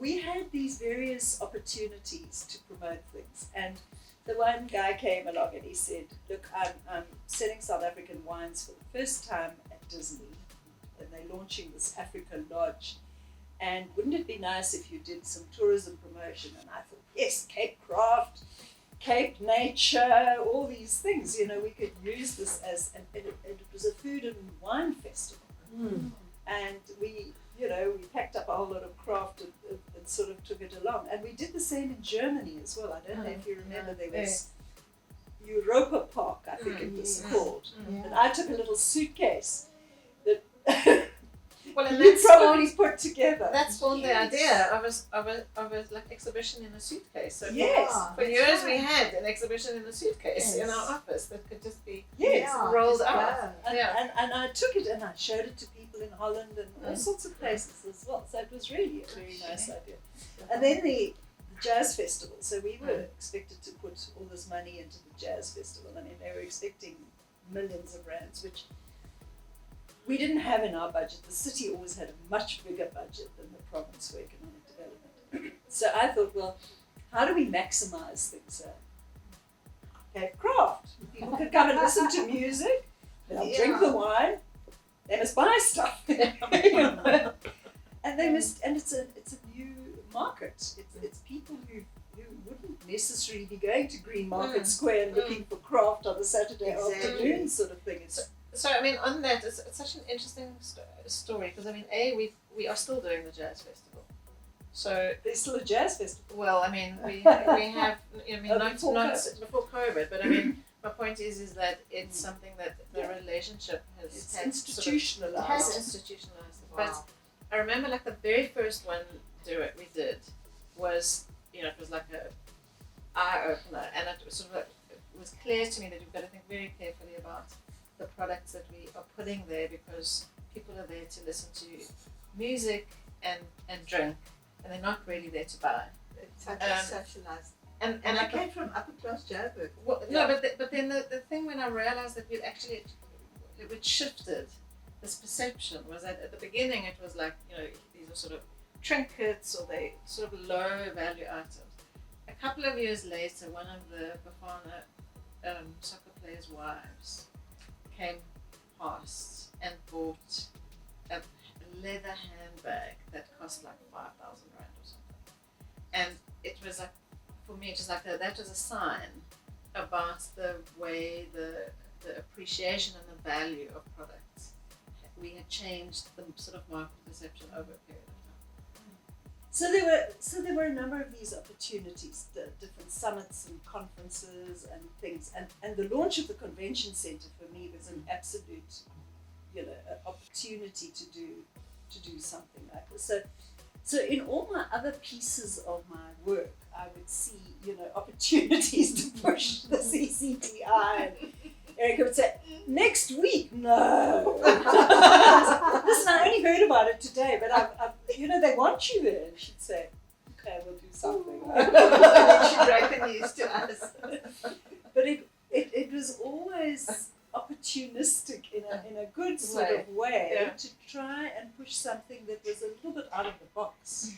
we had these various opportunities to promote things, and the one guy came along and he said, look, I'm selling South African wines for the first time at Disney, and they're launching this Africa Lodge, and wouldn't it be nice if you did some tourism promotion? And I thought, yes, Cape Craft, Cape Nature, all these things, you know, we could use this as, and it was a food and wine festival. And we packed up a whole lot of craft and sort of took it along. And we did the same in Germany as well. I don't know if you remember, there was Europa Park, I think it was called. And I took a little suitcase that well, and you probably put together. That spawned the idea of a like exhibition in a suitcase. So for years we had an exhibition in a suitcase in our office that could just be rolled out. And I took it and I showed it to people in Holland and all sorts of places as well. So it was really a very nice idea. And then the jazz festival. So we were expected to put all this money into the jazz festival. I mean, they were expecting millions of rands, which we didn't have in our budget. The city always had a much bigger budget than the province for economic development. So I thought, well, how do we maximize things? Okay, craft. People could come and listen to music, they'll drink the wine, they must buy stuff. And they must, and it's a new market. It's people who wouldn't necessarily be going to Green Market Square and looking for craft on a Saturday afternoon sort of thing. So I mean, on that, it's such an interesting story because I mean, we are still doing the jazz festival. So there's still a jazz festival. Well, I mean, we have, I mean, not before COVID, but I mean, my point is that it's something that the relationship has institutionalized. It has institutionalized. Wow. But I remember, like the very first one we did was, it was like a eye opener, and it was sort of it was clear to me that you've got to think very carefully about the products that we are putting there because people are there to listen to music and drink, and they're not really there to buy. It's socialized. And I came from upper class Joburg. Well, no, but then the thing when I realized that we'd shifted this perception was that at the beginning it was like, these are sort of trinkets or they sort of low value items. A couple of years later, one of the Bafana soccer players' wives came past and bought a leather handbag that cost like 5,000 rand or something. And it was like, for me, it was like that was a sign about the way the appreciation and the value of products. We had changed the sort of market perception over a period of time. So there were a number of these opportunities, the different summits and conferences and things, and the launch of the convention center for me was an absolute, opportunity to do something like this. So in all my other pieces of my work, I would see, opportunities to push the CDI. And Erica would say, next week, no. Listen, I only heard about it today, but I've they want you there. And she'd say, okay, we'll do something. She'd break the news to us. But it was always opportunistic in a good sort of way to try and push something that was a little bit out of the box.